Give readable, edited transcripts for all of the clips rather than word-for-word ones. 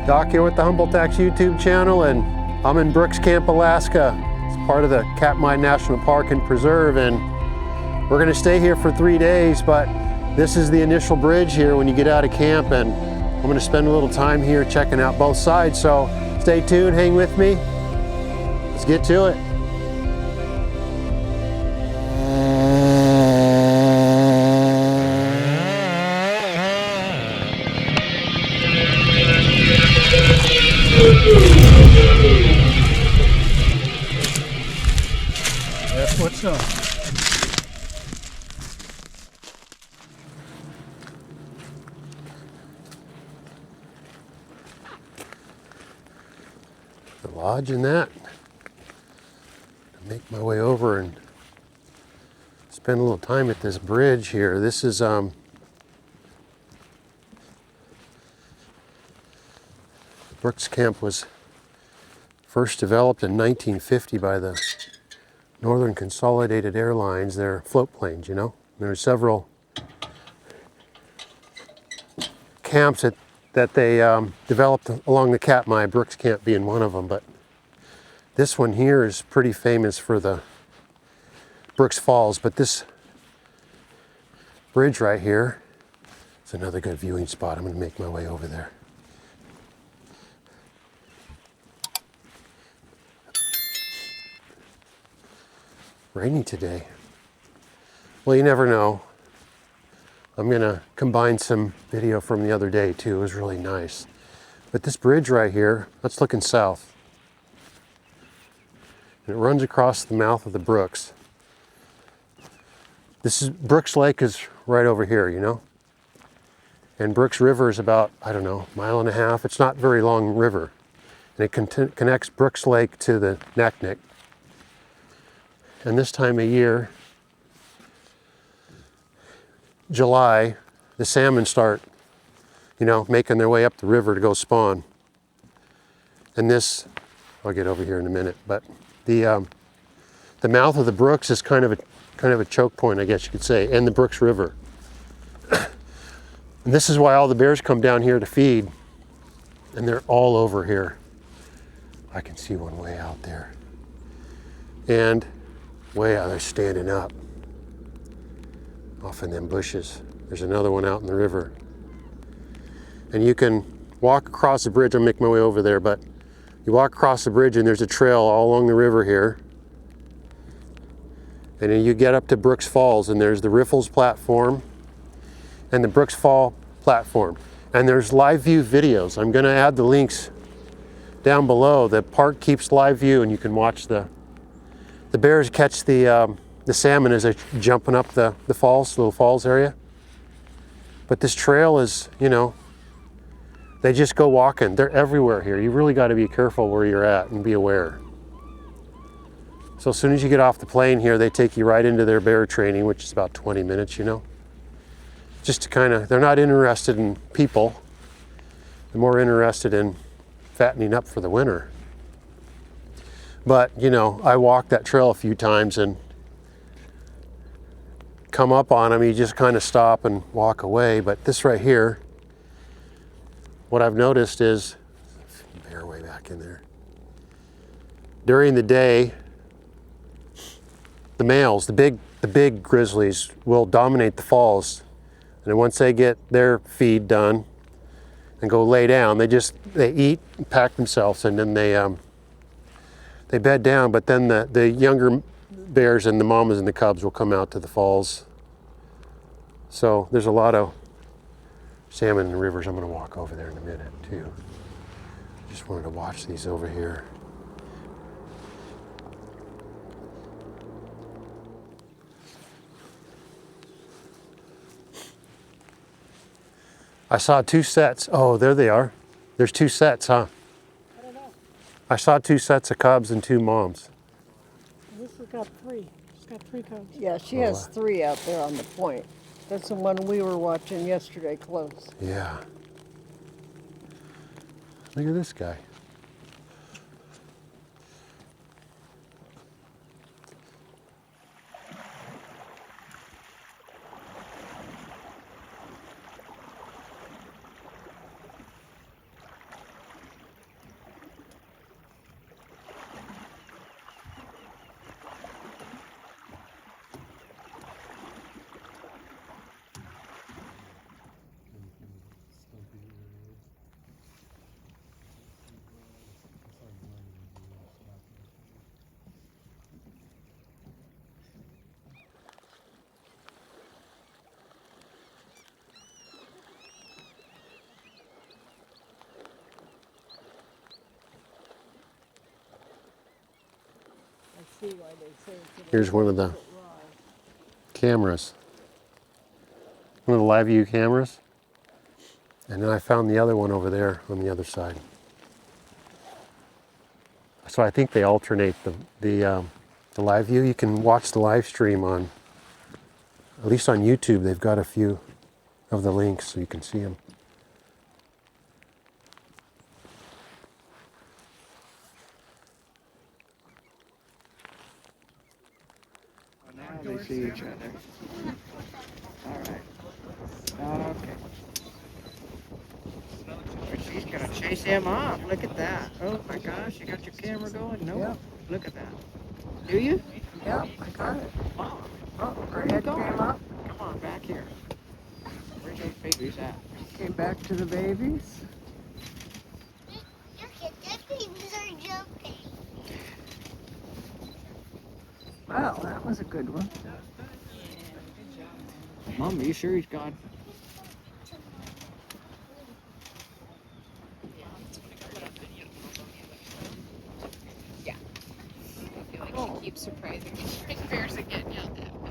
Doc here with the Humboldt YouTube channel, and I'm in Brooks Camp, Alaska. It's part of the Katmai National Park and Preserve, and we're going to stay here for 3 days, but this is the initial bridge here when you get out of camp, and I'm going to spend a little time here checking out both sides, so stay tuned, hang with me. Let's get to it. That's what's up. The lodge and that. Make my way over and spend a little time at this bridge here. This is Brooks Camp was first developed in 1950 by the Northern Consolidated Airlines. They're float planes, you know. There are several camps that they developed along the Katmai, Brooks Camp being one of them, but this one here is pretty famous for the Brooks Falls, but this bridge right here is another good viewing spot. I'm going to make my way over there. Rainy today. Well, you never know. I'm going to combine some video from the other day too. It was really nice. But this bridge right here, that's looking south. And it runs across the mouth of the Brooks. This is Brooks Lake is right over here, you know. And Brooks River is about, I don't know, 1.5 miles. It's not a very long river. And it connects Brooks Lake to the Naknek. And this time of year, July, the salmon start, you know, making their way up the river to go spawn. And this, I'll get over here in a minute, but the mouth of the Brooks is kind of a choke point, I guess you could say, and the Brooks River. And this is why all the bears come down here to feed, and they're all over here. I can see one way out there. And way out there standing up off in them bushes. There's another one out in the river. And you can walk across the bridge. I'll make my way over there, but you walk across the bridge and there's a trail all along the river here. And then you get up to Brooks Falls, and there's the Riffles platform and the Brooks Fall platform. And there's live view videos. I'm gonna add the links down below. The park keeps live view, and you can watch the bears catch the salmon as they're jumping up the falls, little falls area. But this trail is, you know, they just go walking. They're everywhere here. You really got to be careful where you're at and be aware. So as soon as you get off the plane here, they take you right into their bear training, which is about 20 minutes, you know. Just to kind of, they're not interested in people. They're more interested in fattening up for the winter. But, you know, I walked that trail a few times and come up on them, you just kind of stop and walk away. But this right here, what I've noticed is, bear way back in there. During the day, the males, the big grizzlies will dominate the falls. And then once they get their feed done and go lay down, they eat and pack themselves, and then they bed down, but then the younger bears and the mamas and the cubs will come out to the falls. So there's a lot of salmon in the rivers. I'm going to walk over there in a minute too. Just wanted to watch these over here. I saw 2 sets. Oh, there they are. There's 2 sets, huh? I saw 2 sets of cubs and 2 moms. This has got 3. It's got 3 cubs. Yeah, she has 3 out there on the point. That's the one we were watching yesterday close. Yeah. Look at this guy. see why they say it's Here's one of the raw. cameras. One of the live view cameras. And then I found the other one over there on the other side. So I think they alternate the live view. You can watch the live stream on, at least on YouTube, they've got a few of the links so you can see them. Now they see each other. All right. Okay. She's gonna chase him off. Look at that. Oh my gosh, you got your camera going? No. Yep. Look at that. Do you? Yep, I got it. Oh, Oh, her where you head going? came up. Come on, back here. Where's those babies at? Came back to the babies. Look at the babies are jumping. Wow, that was a good one. Mom, are you sure he's gone? She keeps surprising me. She's embarrassing getting out that way.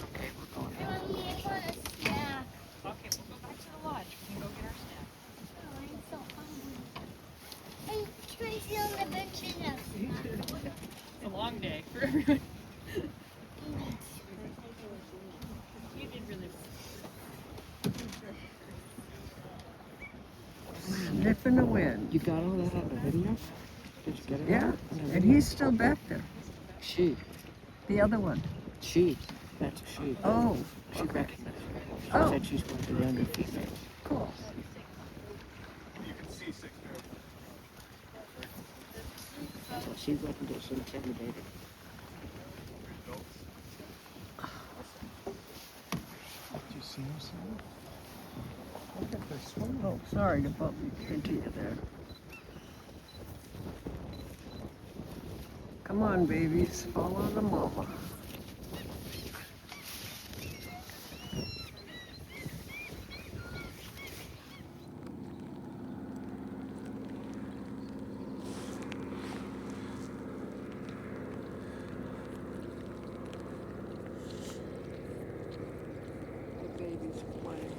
Okay, we're going. Mommy, I want a snack. Okay, we'll go back to the lodge. We can go get our snack. Oh, I'm so hungry. Hey, can I sit on the bench and have snack? It's a long day for everyone. You did really Sniffing the wind. You got all that on the video? Did you get it? Yeah, on the and video? he's still back there. She. The other one. She. That's a she. Oh, She okay. recognized her. She Oh. said she's one of the younger females. Cool. So she wasn't just intimidated. Did you see him, Sam? Look at this one. Oh, sorry to bump into you there. Come on, babies. Follow the mama. The babies playing.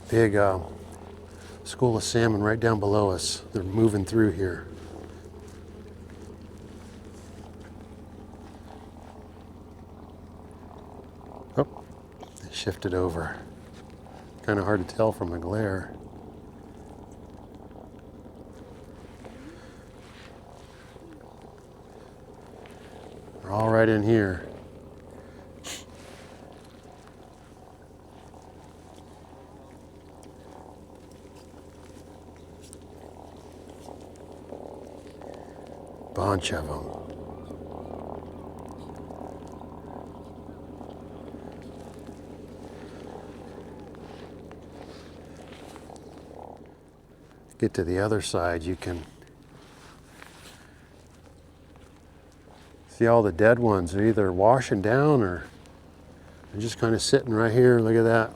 Big school of salmon right down below us. They're moving through here. Oh, they shifted over. Kind of hard to tell from the glare. They're all right in here. Bunch of them. Get to the other side, you can see all the dead ones. They're either washing down or they're just kind of sitting right here. Look at that.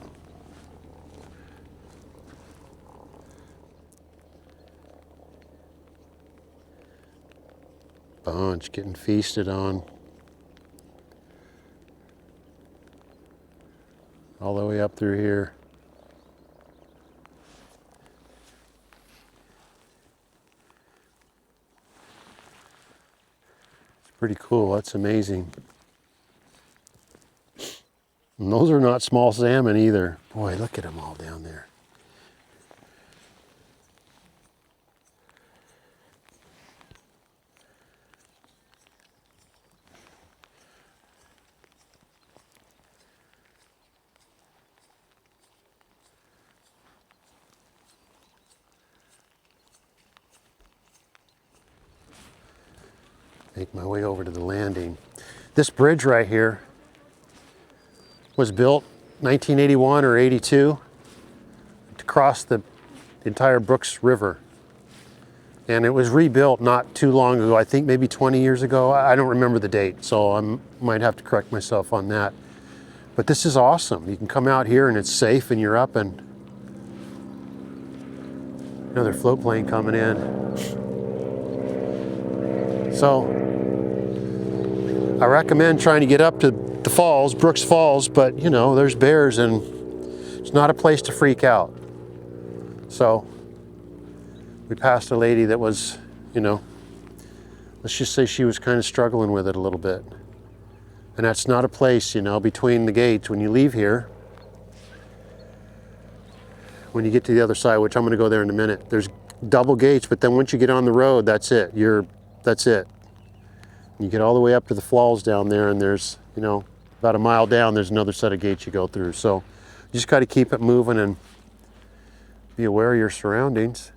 Bunch getting feasted on. All the way up through here. It's pretty cool. That's amazing. And those are not small salmon either. Boy, look at them all down there. Make my way over to the landing. This bridge right here was built 1981 or 82 to cross the entire Brooks River. And it was rebuilt not too long ago, I think maybe 20 years ago. I don't remember the date, so I might have to correct myself on that. But this is awesome. You can come out here and it's safe and you're up, and another float plane coming in. So I recommend trying to get up to the falls, Brooks Falls, but you know, there's bears and it's not a place to freak out. So we passed a lady that was, you know, let's just say she was kind of struggling with it a little bit. And that's not a place, you know, between the gates when you leave here, when you get to the other side, which I'm going to go there in a minute, there's double gates, but then once you get on the road, that's it. That's it. You get all the way up to the falls down there, and there's, you know, about a mile down, there's another set of gates you go through. So you just got to keep it moving and be aware of your surroundings.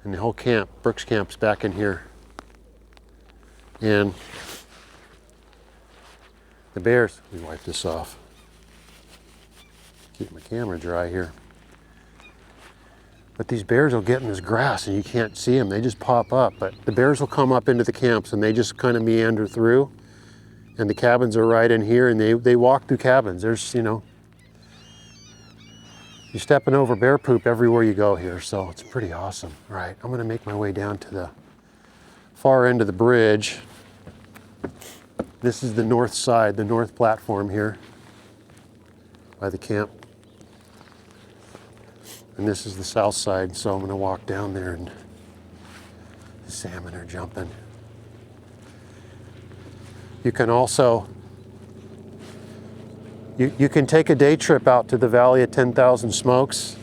And the whole camp, Brooks Camp's back in here. And the bears, let me wipe this off. Keep my camera dry here. But these bears will get in this grass and you can't see them. They just pop up. But the bears will come up into the camps and they just kind of meander through. And the cabins are right in here, and they walk through cabins. There's, you know, you're stepping over bear poop everywhere you go here. So it's pretty awesome. All right, I'm going to make my way down to the far end of the bridge. This is the north side, the north platform here by the camp. And this is the south side, so I'm going to walk down there, and the salmon are jumping. You can also, you can take a day trip out to the Valley of 10,000 Smokes,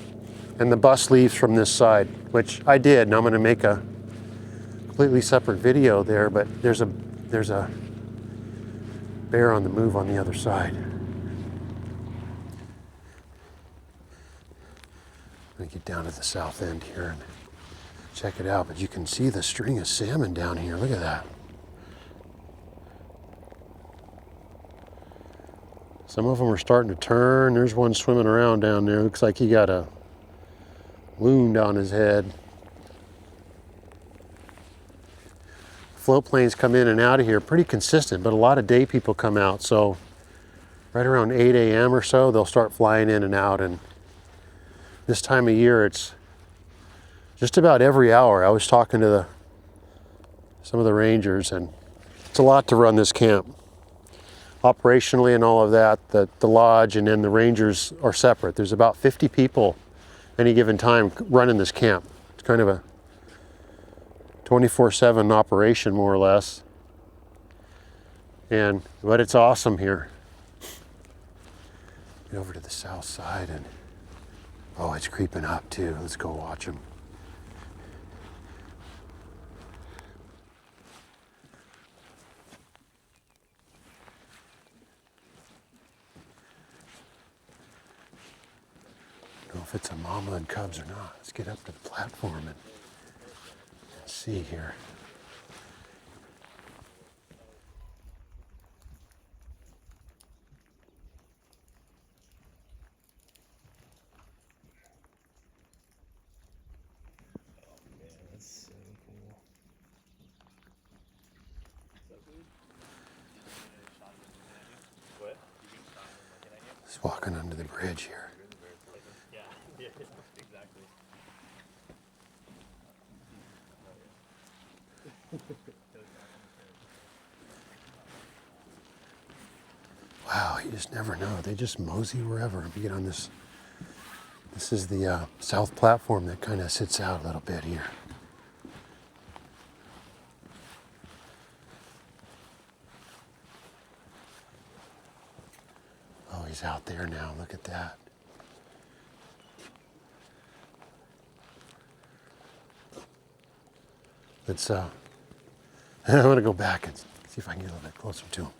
and the bus leaves from this side, which I did, and I'm going to make a completely separate video there, but there's a bear on the move on the other side. I'm going to get down to the south end here and check it out, but you can see the string of salmon down here. Look at that. Some of them are starting to turn. There's one swimming around down there. Looks like he got a wound on his head. Float planes come in and out of here pretty consistent, but a lot of day people come out. So right around 8 a.m. or so, they'll start flying in and out, and this time of year, it's just about every hour. I was talking to some of the rangers, and it's a lot to run this camp. Operationally and all of that, the lodge and then the rangers are separate. There's about 50 people any given time running this camp. It's kind of a 24/7 operation, more or less. But it's awesome here. Get over to the south side, and oh, it's creeping up too. Let's go watch them. I don't know if it's a mama and cubs or not. Let's get up to the platform and see here. Just walking under the bridge here. Wow, you just never know. They just mosey wherever. We get on this. This is the south platform that kind of sits out a little bit here. he's out there now. Look at that. Let's, I'm gonna go back and see if I can get a little bit closer to him.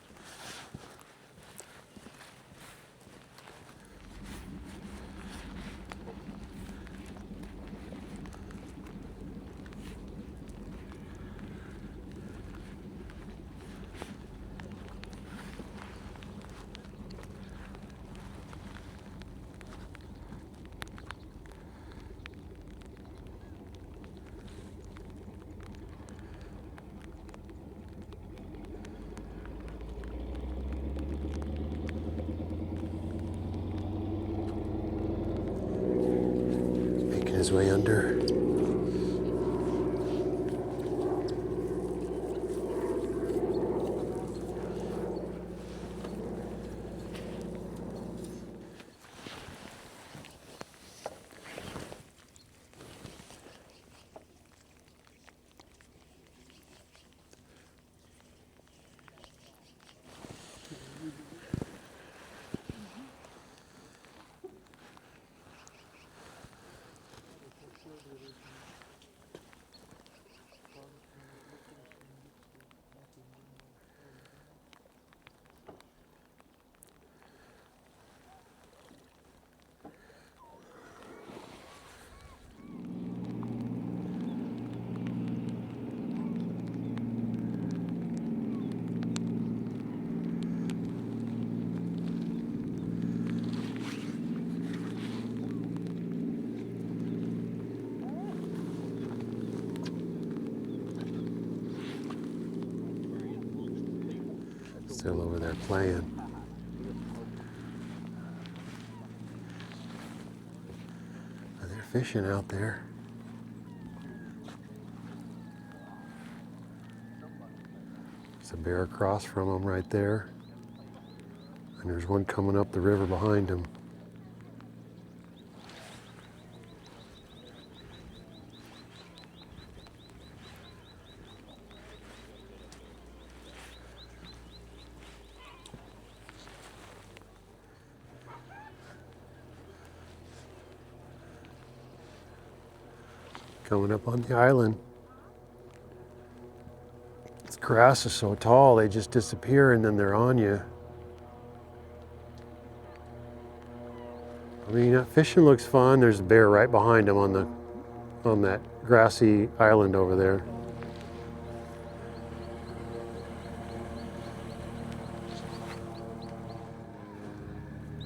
Making his way under. Still over there playing. They're fishing out there. There's a bear across from them right there. And there's one coming up the river behind him. Coming up on the island. This grass is so tall, they just disappear and then they're on you. I mean, that fishing looks fun. There's a bear right behind him on that grassy island over there.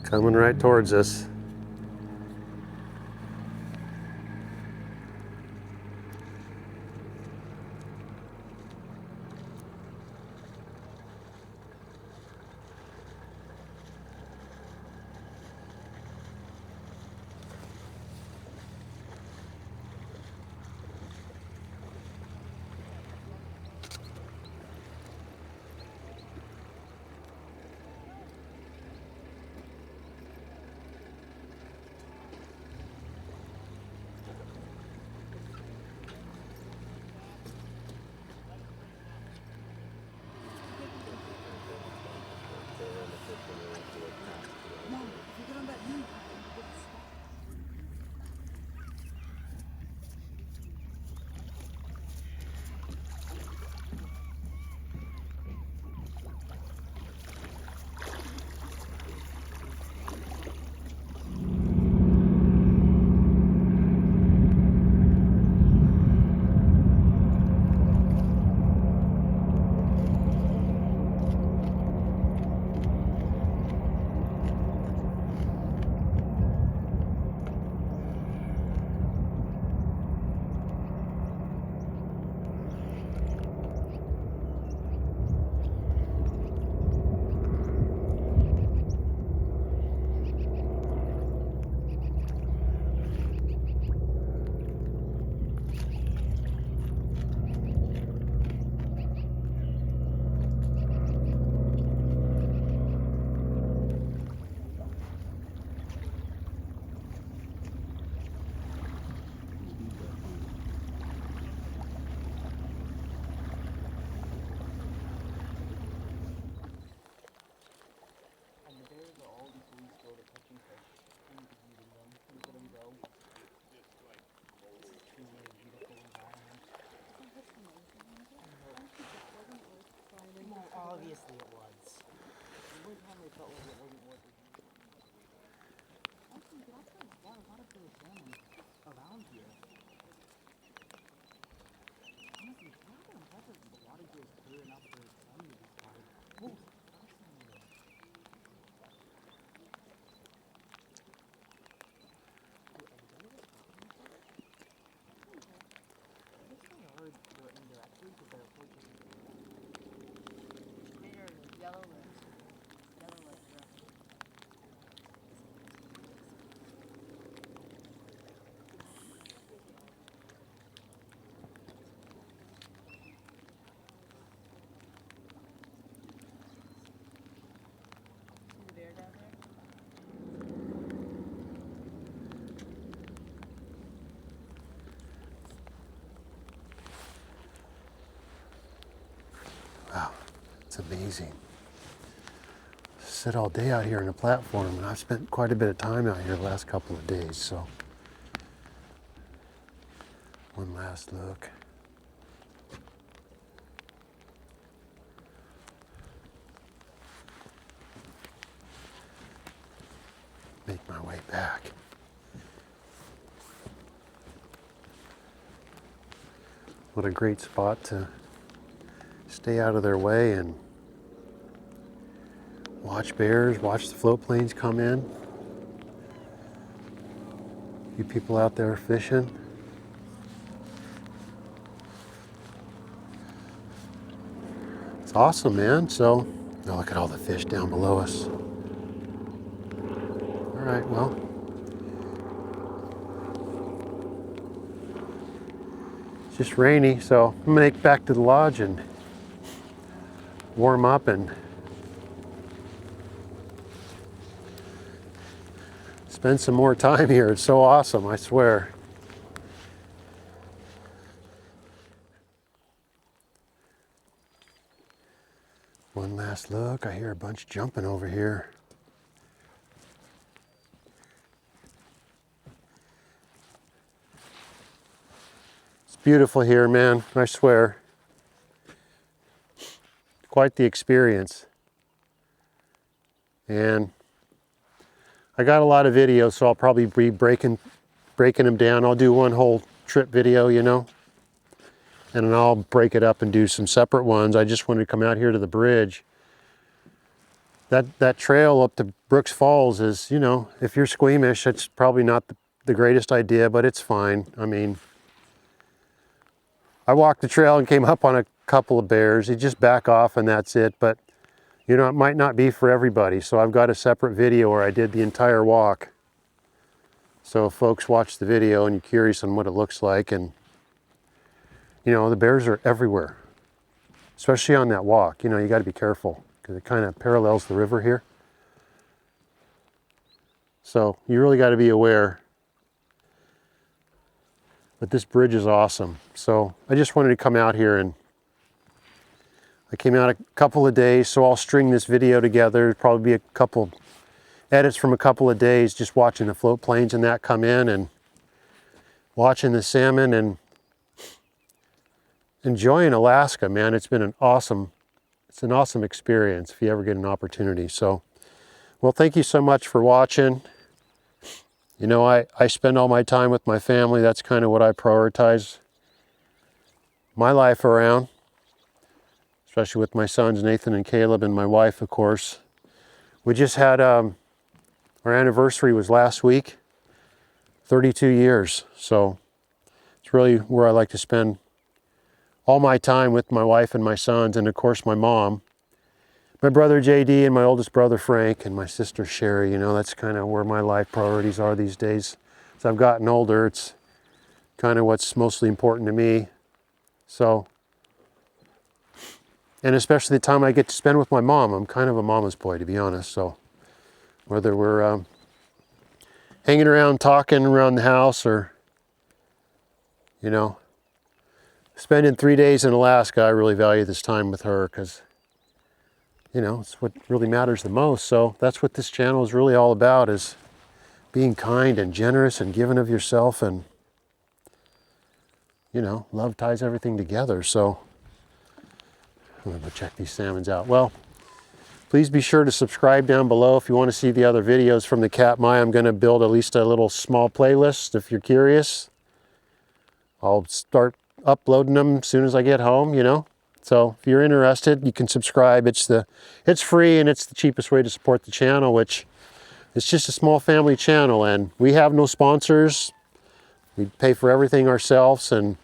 Coming right towards us. around here. Honestly, it's not that impressive. The water here is clear enough for some to be spotted. Oh, Yellow list. Yellow list. See the bear down there? Wow, it's amazing. Sit all day out here on the platform, and I've spent quite a bit of time out here the last couple of days, so. One last look. Make my way back. What a great spot to stay out of their way and watch bears, watch the float planes come in. A few people out there fishing. It's awesome, man. So, oh, look at all the fish down below us. All right, well. It's just rainy, so I'm gonna make it back to the lodge and warm up and spend some more time here. It's so awesome, I swear. One last look. I hear a bunch jumping over here. It's beautiful here, man, I swear. Quite the experience. And I got a lot of videos, so I'll probably be breaking them down. I'll do one whole trip video, you know, and then I'll break it up and do some separate ones. I just wanted to come out here to the bridge. That trail up to Brooks Falls is, you know, if you're squeamish, it's probably not the greatest idea, but it's fine. I mean, I walked the trail and came up on a couple of bears. You just back off and that's it, but you know, it might not be for everybody. So I've got a separate video where I did the entire walk. So if folks watch the video and you're curious on what it looks like, and you know, the bears are everywhere, especially on that walk. You know, you got to be careful because it kind of parallels the river here. So you really got to be aware. But this bridge is awesome. So I just wanted to come out here, and I came out a couple of days, so I'll string this video together. It'll probably be a couple edits from a couple of days, just watching the float planes and that come in and watching the salmon and enjoying Alaska, man. It's an awesome experience if you ever get an opportunity. So, well, thank you so much for watching. You know, I spend all my time with my family. That's kind of what I prioritize my life around, especially with my sons, Nathan and Caleb, and my wife, of course. We just had, our anniversary was last week, 32 years. So it's really where I like to spend all my time with my wife and my sons, and of course my mom, my brother JD, and my oldest brother Frank, and my sister Sherry. You know, that's kind of where my life priorities are these days. As I've gotten older, it's kind of what's mostly important to me. So, and especially the time I get to spend with my mom. I'm kind of a mama's boy, to be honest. So whether we're hanging around, talking around the house, or, you know, spending 3 days in Alaska, I really value this time with her because, you know, it's what really matters the most. So that's what this channel is really all about, is being kind and generous and giving of yourself, and, you know, love ties everything together. So I'm gonna go check these salmons out. Well, please be sure to subscribe down below if you want to see the other videos from the Katmai. I'm gonna build at least a little small playlist if you're curious. I'll start uploading them as soon as I get home, you know. So if you're interested, you can subscribe. It's free and it's the cheapest way to support the channel, which is just a small family channel, and we have no sponsors. We pay for everything ourselves, and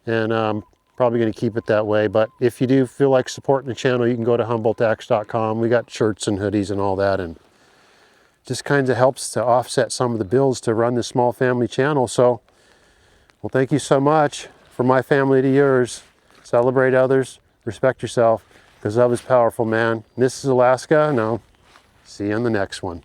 probably going to keep it that way. But if you do feel like supporting the channel, you can go to humboldtax.com. We got shirts and hoodies and all that, and just kind of helps to offset some of the bills to run this small family channel. So, well, thank you so much. From my family to yours, celebrate others, respect yourself, because love is powerful, man. This is Alaska, and I'll see you on the next one.